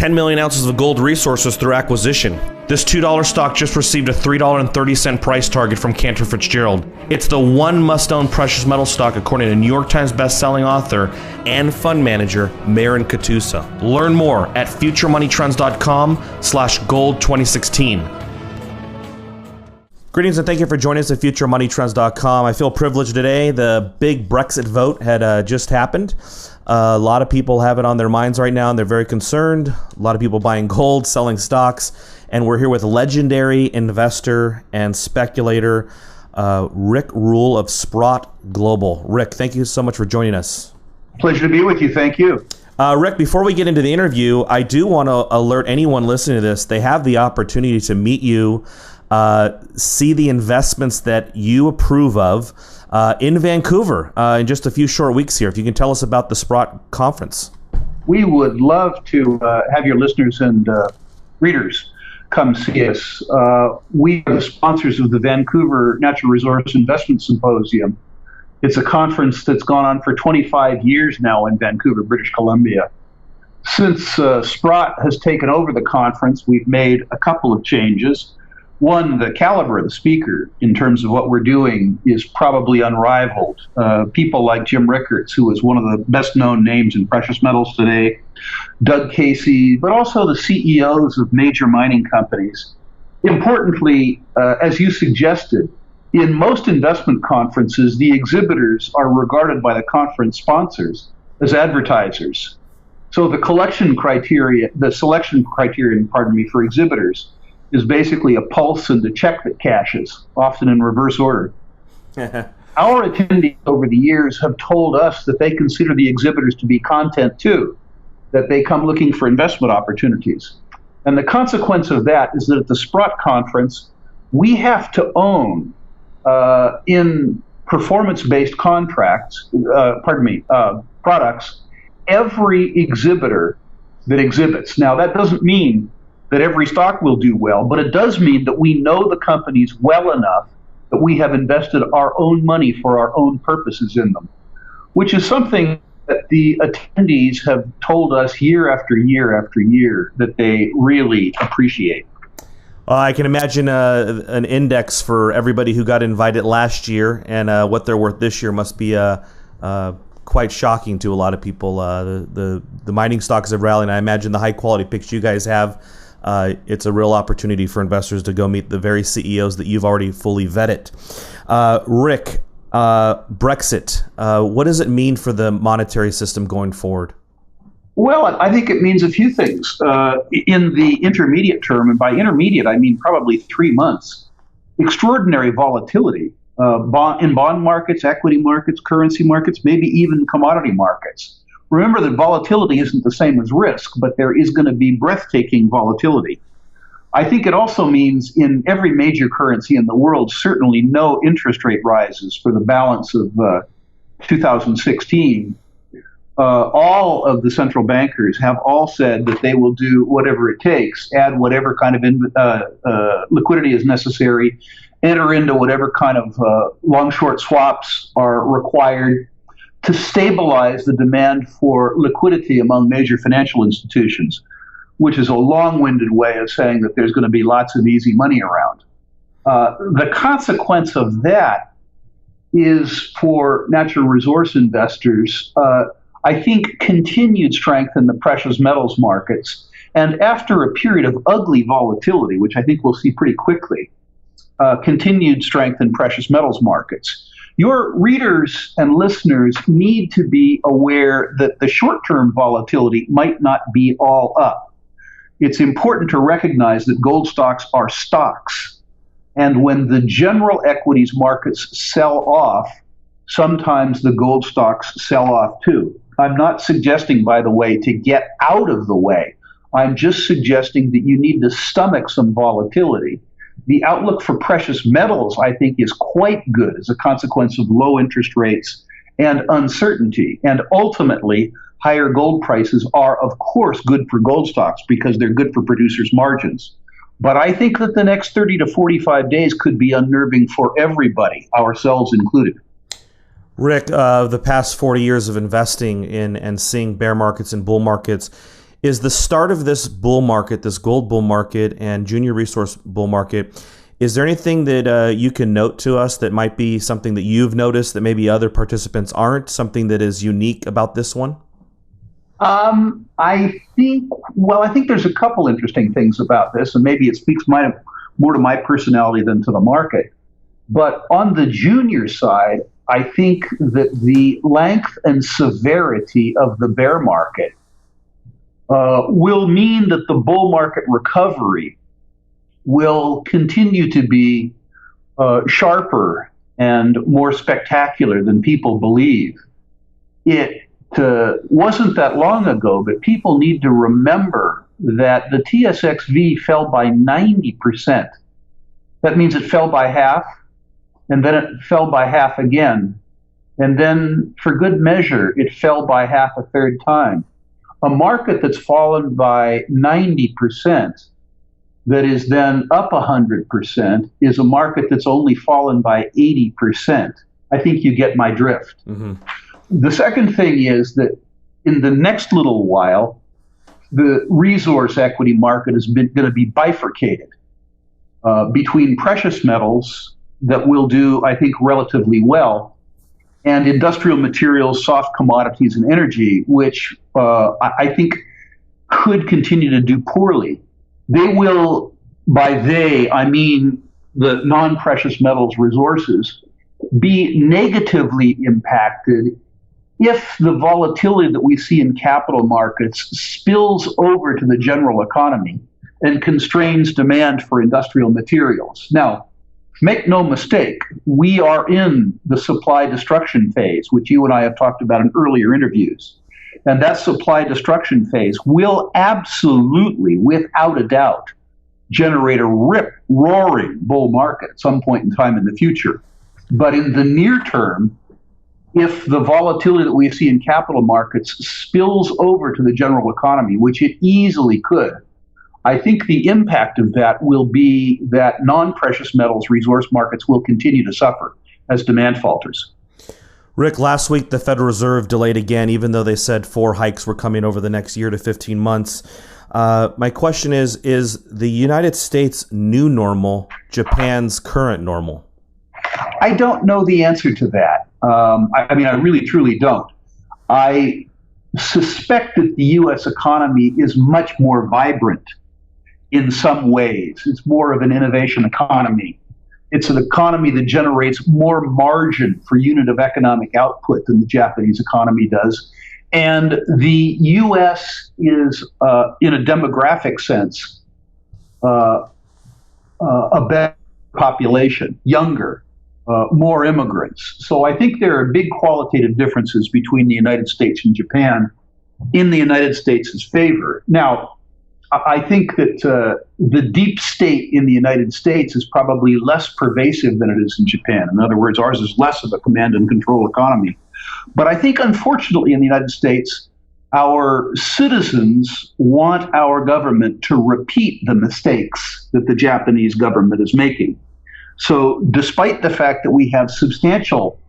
10 million ounces of gold resources through acquisition. This $2 stock just received a $3.30 price target from Cantor Fitzgerald. It's the one must-own precious metal stock according to New York Times best-selling author and fund manager Marin Katusa. Learn more at futuremoneytrends.com/gold2016. Greetings and thank you for joining us at futuremoneytrends.com. I feel privileged today. The big Brexit vote had just happened. A lot of people have it on their minds right now, and they're very concerned. A lot of people buying gold, selling stocks, and we're here with legendary investor and speculator Rick Rule of Sprott Global. Rick, thank you so much for joining us. Pleasure to be with you. Thank you. Rick, before we get into the interview, I do want to alert anyone listening to this, they have the opportunity to meet you, see the investments that you approve of in Vancouver in just a few short weeks here. If you can tell us about the Sprott conference. We would love to have your listeners and readers come see us. We are the sponsors of the Vancouver Natural Resource Investment Symposium. It's a conference that's gone on for 25 years now in Vancouver, British Columbia. Since Sprott has taken over the conference, we've made a couple of changes. One, the caliber of the speaker in terms of what we're doing is probably unrivaled. People like Jim Rickards, who is one of the best known names in precious metals today, Doug Casey, but also the CEOs of major mining companies. Importantly, as you suggested, in most investment conferences, the exhibitors are regarded by the conference sponsors as advertisers. So the selection criterion, for exhibitors is basically a pulse and a check that cashes, often in reverse order. Our attendees over the years have told us that they consider the exhibitors to be content too, that they come looking for investment opportunities. And the consequence of that is that at the Sprott conference, we have to own in performance-based products, every exhibitor that exhibits. Now, that doesn't mean that every stock will do well, but it does mean that we know the companies well enough that we have invested our own money for our own purposes in them, which is something that the attendees have told us year after year after year that they really appreciate. I can imagine an index for everybody who got invited last year, and what they're worth this year must be quite shocking to a lot of people. The mining stocks have rallied, and I imagine the high quality picks you guys have. It's a real opportunity for investors to go meet the very CEOs that you've already fully vetted. Rick, Brexit, what does it mean for the monetary system going forward? Well, I think it means a few things. In the intermediate term, and by intermediate I mean probably 3 months, extraordinary volatility in bond markets, equity markets, currency markets, maybe even commodity markets. Remember that volatility isn't the same as risk, but there is going to be breathtaking volatility. I think it also means in every major currency in the world, certainly no interest rate rises for the balance of 2016. All of the central bankers have all said that they will do whatever it takes, add whatever kind of liquidity is necessary, enter into whatever kind of long-short swaps are required to stabilize the demand for liquidity among major financial institutions, which is a long-winded way of saying that there's going to be lots of easy money around. The consequence of that is for natural resource investors, I think, continued strength in the precious metals markets. And after a period of ugly volatility, which I think we'll see pretty quickly, continued strength in precious metals markets. Your readers and listeners need to be aware that the short-term volatility might not be all up. It's important to recognize that gold stocks are stocks. And when the general equities markets sell off, sometimes the gold stocks sell off too. I'm not suggesting, by the way, to get out of the way. I'm just suggesting that you need to stomach some volatility. The outlook for precious metals, I think, is quite good as a consequence of low interest rates and uncertainty. And ultimately, higher gold prices are, of course, good for gold stocks because they're good for producers' margins. But I think that the next 30 to 45 days could be unnerving for everybody, ourselves included. Rick, the past 40 years of investing in and seeing bear markets and bull markets, Is the start of this bull market, this gold bull market and junior resource bull market, is there anything that you can note to us that might be something that you've noticed that maybe other participants aren't, something that is unique about this one? I think there's a couple interesting things about this, and maybe it speaks more to my personality than to the market. But on the junior side, I think that the length and severity of the bear market will mean that the bull market recovery will continue to be sharper and more spectacular than people believe. It wasn't that long ago, but people need to remember that the TSXV fell by 90%. That means it fell by half, and then it fell by half again. And then, for good measure, it fell by half a third time. A market that's fallen by 90%, that is then up 100%, is a market that's only fallen by 80%. I think you get my drift. Mm-hmm. The second thing is that in the next little while, the resource equity market is going to be bifurcated between precious metals that will do, I think, relatively well, and industrial materials, soft commodities, and energy, which I think could continue to do poorly. They will, by they, I mean the non-precious metals resources, be negatively impacted if the volatility that we see in capital markets spills over to the general economy and constrains demand for industrial materials. Now, make no mistake, we are in the supply destruction phase, which you and I have talked about in earlier interviews. And that supply destruction phase will absolutely, without a doubt, generate a rip-roaring bull market at some point in time in the future. But in the near term, if the volatility that we see in capital markets spills over to the general economy, which it easily could, I think the impact of that will be that non-precious metals resource markets will continue to suffer as demand falters. Rick, last week the Federal Reserve delayed again, even though they said 4 hikes were coming over the next year to 15 months. My question is the United States new normal Japan's current normal? I don't know the answer to that. I really, truly don't. I suspect that the U.S. economy is much more vibrant in some ways. It's more of an innovation economy. It's an economy that generates more margin for unit of economic output than the Japanese economy does. And the U.S. is, in a demographic sense, a better population, younger, more immigrants. So I think there are big qualitative differences between the United States and Japan in the United States' favor. Now, I think that the deep state in the United States is probably less pervasive than it is in Japan. In other words, ours is less of a command and control economy. But I think, unfortunately, in the United States, our citizens want our government to repeat the mistakes that the Japanese government is making. So despite the fact that we have substantial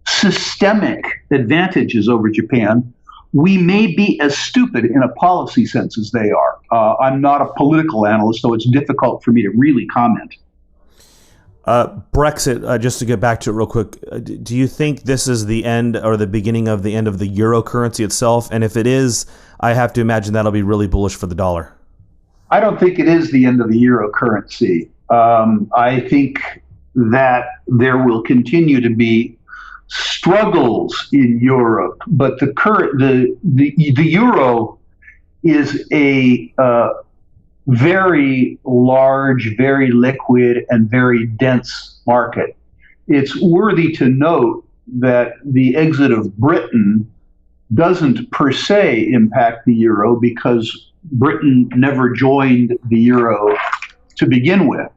systemic advantages over Japan, we may be as stupid in a policy sense as they are. I'm not a political analyst, so it's difficult for me to really comment. Brexit, just to get back to it real quick, do you think this is the end or the beginning of the end of the euro currency itself? And if it is, I have to imagine that'll be really bullish for the dollar. I don't think it is the end of the euro currency. I think that there will continue to be struggles in Europe, but the euro is a very large, very liquid, and very dense market. It's worthy to note that the exit of Britain doesn't per se impact the euro because Britain never joined the euro to begin with.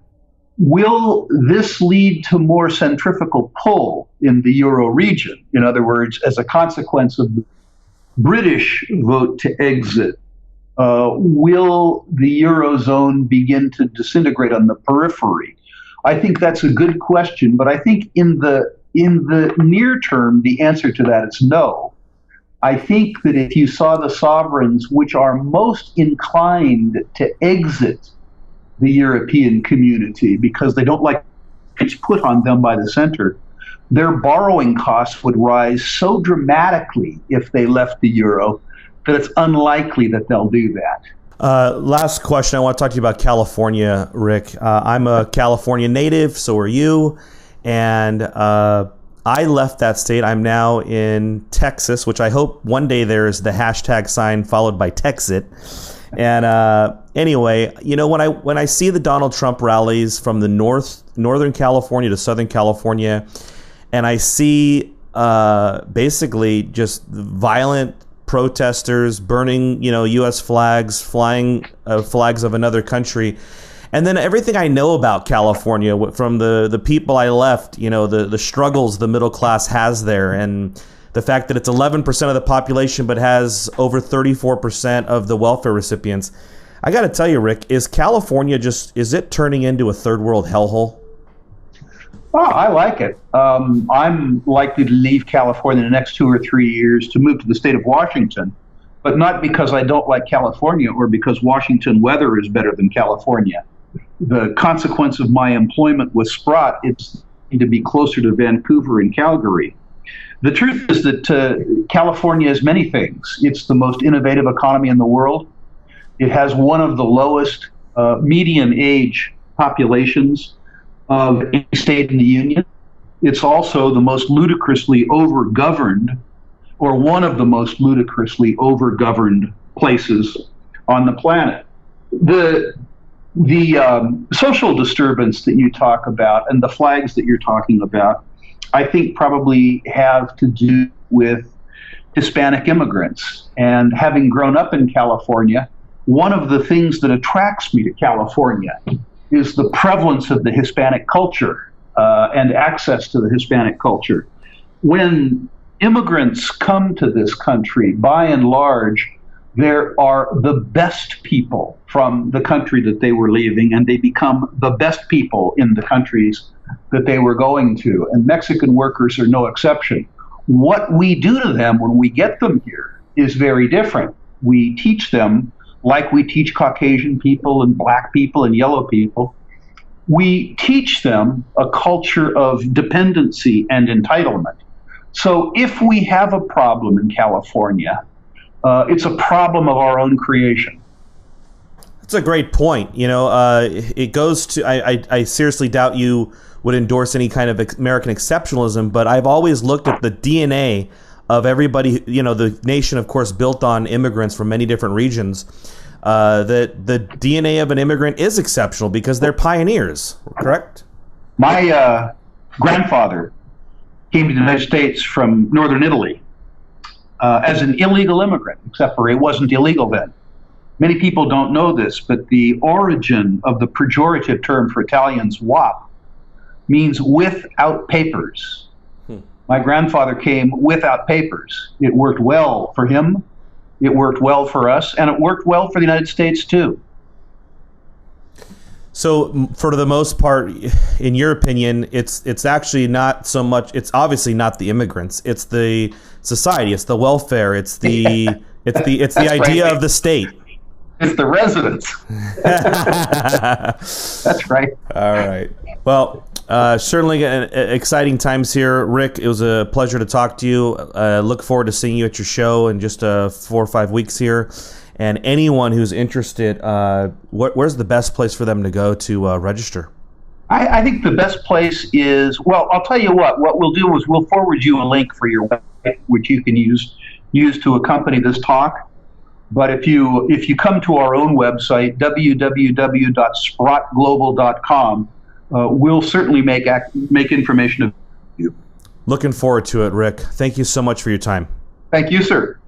Will this lead to more centrifugal pull in the euro region? In other words, as a consequence of the British vote to exit, will the Eurozone begin to disintegrate on the periphery? I think that's a good question, but I think in the near term, the answer to that is no. I think that if you saw the sovereigns which are most inclined to exit the European community because they don't like it's put on them by the center, their borrowing costs would rise so dramatically if they left the euro that it's unlikely that they'll do that. Last question. I want to talk to you about California, Rick. I'm a California native, so are you. And I left that state. I'm now in Texas, which I hope one day there is the hashtag sign followed by Texit. And anyway, you know, when I see the Donald Trump rallies from the Northern California to Southern California, and I see basically just violent protesters burning, you know, U.S. flags, flying flags of another country. And then everything I know about California from the people I left, you know, the struggles the middle class has there, and the fact that it's 11% of the population but has over 34% of the welfare recipients. I got to tell you, Rick, is California is it turning into a third world hellhole? Oh, I like it. I'm likely to leave California in the next 2 or 3 years to move to the state of Washington, but not because I don't like California or because Washington weather is better than California. The consequence of my employment with Sprott is to be closer to Vancouver and Calgary. The truth is that California is many things. It's the most innovative economy in the world. It has one of the lowest median age populations of any state in the union. It's also the most ludicrously overgoverned, or one of the most ludicrously overgoverned places on the planet. The social disturbance that you talk about and the flags that you're talking about, I think probably have to do with Hispanic immigrants. And having grown up in California, one of the things that attracts me to California is the prevalence of the Hispanic culture and access to the Hispanic culture. When immigrants come to this country, by and large, there are the best people from the country that they were leaving, and they become the best people in the countries that they were going to. And Mexican workers are no exception. What we do to them when we get them here is very different. We teach them, like we teach Caucasian people and black people and yellow people, we teach them a culture of dependency and entitlement. So if we have a problem in California, it's a problem of our own creation. That's a great point. You know, it goes to, I seriously doubt you would endorse any kind of American exceptionalism, but I've always looked at the DNA of everybody, you know, the nation, of course, built on immigrants from many different regions. That the DNA of an immigrant is exceptional because they're pioneers, correct? My grandfather came to the United States from northern Italy as an illegal immigrant, except for it wasn't illegal then. Many people don't know this, but the origin of the pejorative term for Italians, WAP, means without papers. My grandfather came without papers. It worked well for him. It worked well for us, and it worked well for the United States, too. So, for the most part, in your opinion, it's actually not so much. It's obviously not the immigrants. It's the society. It's the welfare. It's the it's the idea right. of the state. It's the residents. That's right. All right. Well, certainly exciting times here, Rick. It was a pleasure to talk to you. Look forward to seeing you at your show in just 4 or 5 weeks here. And anyone who's interested, where's the best place for them to go to register? I think the best place is, well, I'll tell you what we'll do is we'll forward you a link for your website, which you can use to accompany this talk. But if you come to our own website, www.sprottglobal.com, we'll certainly make information available to you. Looking forward to it, Rick. Thank you so much for your time. Thank you, sir.